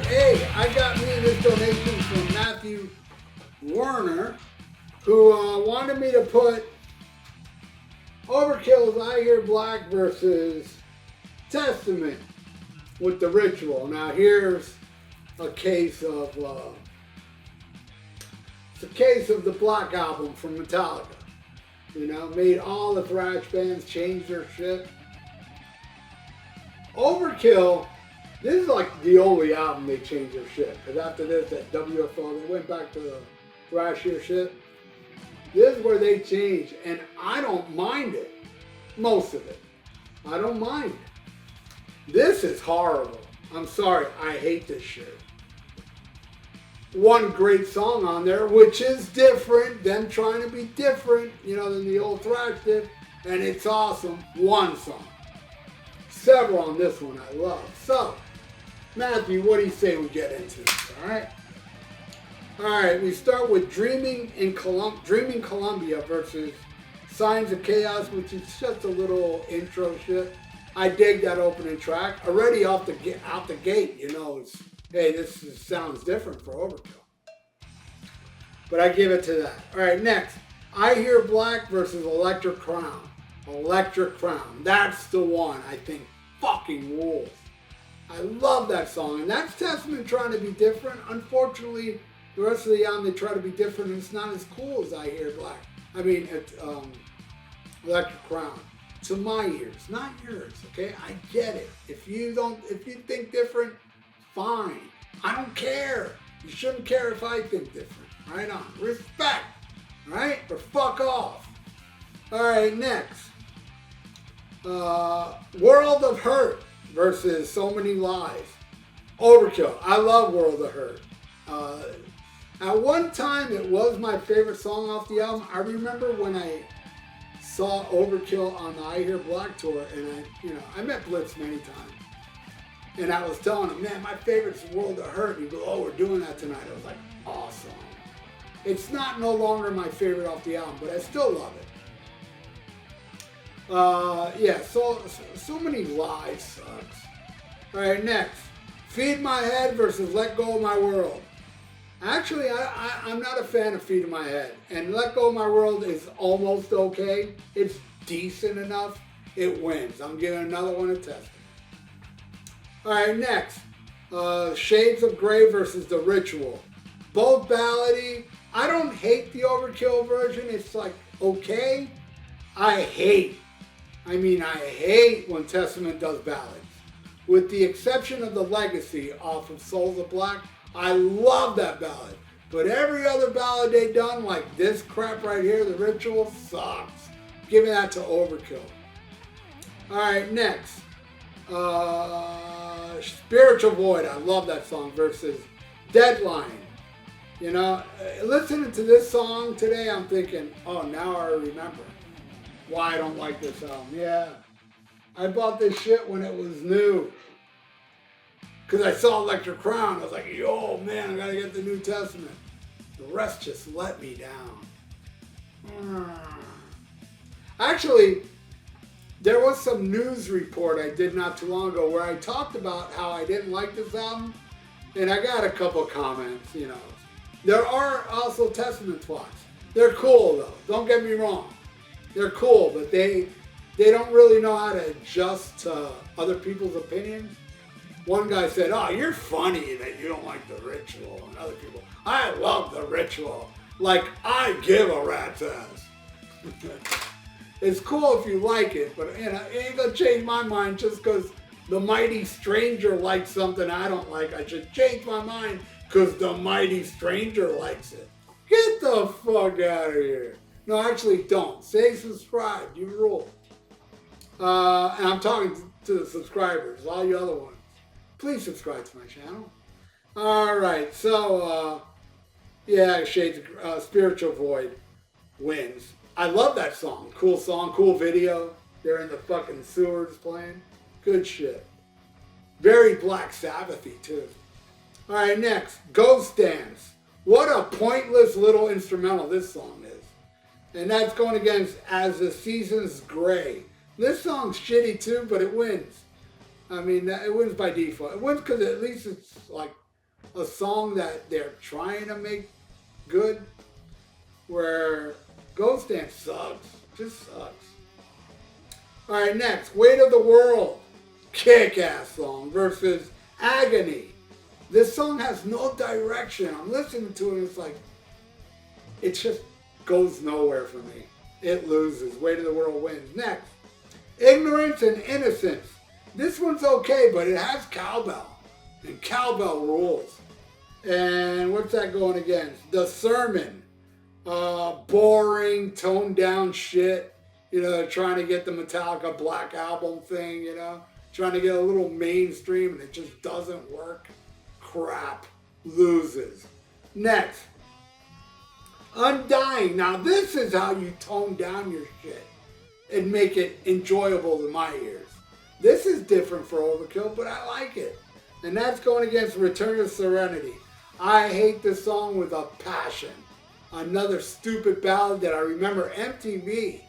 Hey, I got me this donation from Matthew Werner, who wanted me to put Overkill's I Hear Black versus Testament with the Ritual. Now here's a case of it's a case of the Black Album from Metallica. You know, made all the thrash bands change their shit. Overkill, this is like the only album they changed their shit. Because after this, that WFO, they went back to the thrashier shit. This is where they changed, and I don't mind it. Most of it. I don't mind it. This is horrible. I'm sorry, I hate this shit. One great song on there, which is different, them trying to be different, you know, than the old thrash did, and it's awesome. One song. Several on this one I love. So, Matthew, what do you say we get into this, alright? Alright, we start with Dreaming Columbia versus Signs of Chaos, which is just a little intro shit. I dig that opening track. Already out the gate, you know, it's, hey, sounds different for Overkill. But I give it to that. Alright, next. I Hear Black versus Electric Crown. Electric Crown. That's the one I think fucking rules. I love that song. And that's Testament trying to be different. Unfortunately, the rest of the album they try to be different and it's not as cool as I Hear Black. I mean, Electric Crown. To my ears, not yours, okay? I get it. If you think different, fine. I don't care. You shouldn't care if I think different. Right on. Respect. Right? Or fuck off. Alright, next. World of Hurt versus So Many Lies. Overkill. I love World of Hurt. At one time, it was my favorite song off the album. I remember when I saw Overkill on the I Hear Black tour, and I met Blitz many times. And I was telling him, man, my favorite's World of Hurt. And he'd go, oh, we're doing that tonight. I was like, awesome. It's not no longer my favorite off the album, but I still love it. Yeah, so Many Lies sucks. All right, next. Feed My Head versus Let Go of My World. Actually, I'm not a fan of Feed My Head. And Let Go of My World is almost okay. It's decent enough. It wins. I'm giving another one a test. Alright, next. Shades of Grey versus The Ritual. Both ballady. I don't hate the Overkill version. It's like, okay. I hate when Testament does ballads. With the exception of The Legacy off of Souls of Black, I love that ballad. But every other ballad they done, like this crap right here, The Ritual, sucks. Giving that to Overkill. Alright, next. Spiritual Void, I love that song, versus Deadline. You know, listening to this song today, I'm thinking, oh, now I remember why I don't like this album. Yeah, I bought this shit when it was new. Because I saw Electric Crown, I was like, yo, man, I gotta get the New Testament. The rest just let me down. Actually, there was some news report I did not too long ago where I talked about how I didn't like this album, and I got a couple comments, you know. There are also Testament twats. They're cool, though. Don't get me wrong. They're cool, but they don't really know how to adjust to other people's opinions. One guy said, oh, you're funny that you don't like The Ritual. And other people, I love The Ritual. Like, I give a rat's ass. It's cool if you like it, but you know, it ain't gonna change my mind just because the Mighty Stranger likes something I don't like. I should change my mind because the Mighty Stranger likes it. Get the fuck out of here. No, actually don't. Say subscribe. You rule. And I'm talking to the subscribers, all you other ones. Please subscribe to my channel. Alright, so, yeah, Shades of Spiritual Void wins. I love that song. Cool song, cool video. They're in the fucking sewers playing. Good shit. Very Black Sabbath-y, too. Alright, next. Ghost Dance. What a pointless little instrumental this song is. And that's going against As the Seasons Gray. This song's shitty, too, but it wins. I mean, it wins by default. It wins because at least it's like a song that they're trying to make good, where Ghost Dance sucks. Just sucks. Alright, next. Weight of the World. Kick-ass song versus Agony. This song has no direction. I'm listening to it and it's like, it just goes nowhere for me. It loses. Weight of the World wins. Next. Ignorance and Innocence. This one's okay, but it has cowbell. And cowbell rules. And what's that going against? The Sermon. Boring, toned down shit. You know, trying to get the Metallica Black Album thing, you know. Trying to get a little mainstream and it just doesn't work. Crap. Loses. Next. Undying. Now this is how you tone down your shit and make it enjoyable to my ears. This is different for Overkill, but I like it. And that's going against Return to Serenity. I hate this song with a passion. Another stupid ballad that I remember MTV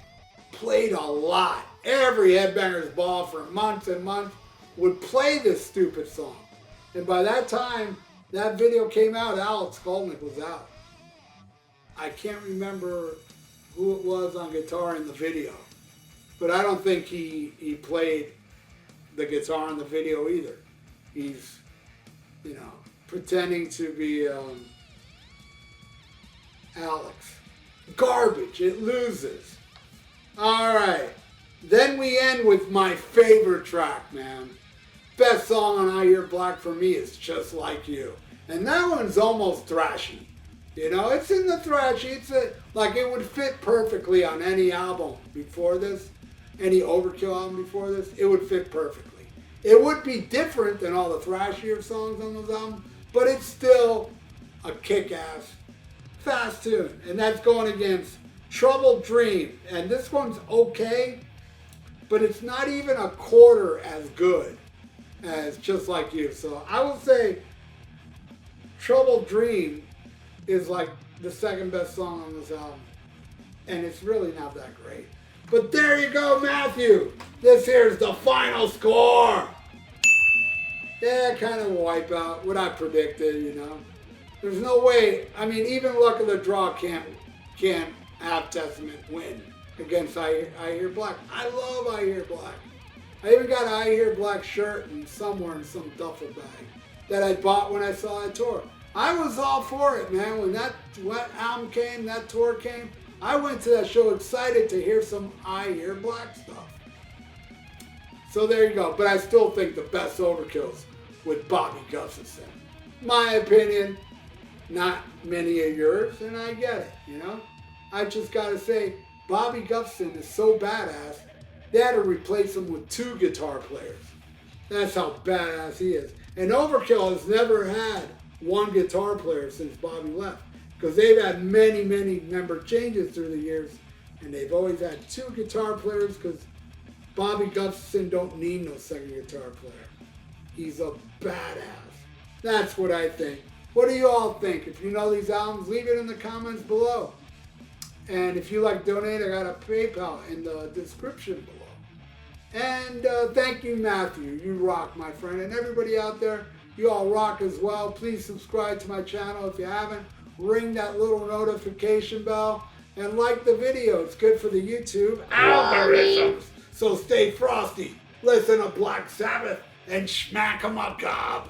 played a lot. Every Headbangers Ball for months and months would play this stupid song. And by that time, that video came out, Alex Skolnick was out. I can't remember who it was on guitar in the video. But I don't think he played the guitar in the video either. He's, you know, pretending to be Alex. Garbage. It loses. All right. Then we end with my favorite track, man. Best song on I Hear Black for me is Just Like You. And that one's almost thrashy. You know, it's in the thrashy. Like it would fit perfectly on any album before this. Any Overkill album before this. It would fit perfectly. It would be different than all the thrashier songs on those albums. But it's still a kick-ass fast tune. And that's going against Troubled Dream. And this one's okay. But it's not even a quarter as good as Just Like You. So I will say Troubled Dream is like the second best song on this album. And it's really not that great. But there you go, Matthew. This here's the final score. Yeah, kind of a wipeout. What I predicted, you know. There's no way. I mean, even Luck of the Draw can't have Testament win against I Hear Black. I love I Hear Black. I even got an I Hear Black shirt and somewhere in some duffel bag that I bought when I saw that tour. I was all for it, man. When that album came, that tour came, I went to that show excited to hear some I Hear Black stuff. So there you go. But I still think the best Overkills with Bobby Gustafson. My opinion, not many of yours, and I get it, you know. I just got to say, Bobby Gustafson is so badass, they had to replace him with 2 guitar players. That's how badass he is. And Overkill has never had 1 guitar player since Bobby left. Because they've had many, many member changes through the years. And they've always had 2 guitar players because Bobby Gustafson don't need no second guitar player. He's a badass. That's what I think. What do you all think? If you know these albums, leave it in the comments below. And if you like donate, I got a PayPal in the description below. And thank you, Matthew. You rock, my friend. And everybody out there, you all rock as well. Please subscribe to my channel if you haven't. Ring that little notification bell. And like the video. It's good for the YouTube algorithms. So stay frosty. Listen to Black Sabbath and smack 'em up, gob.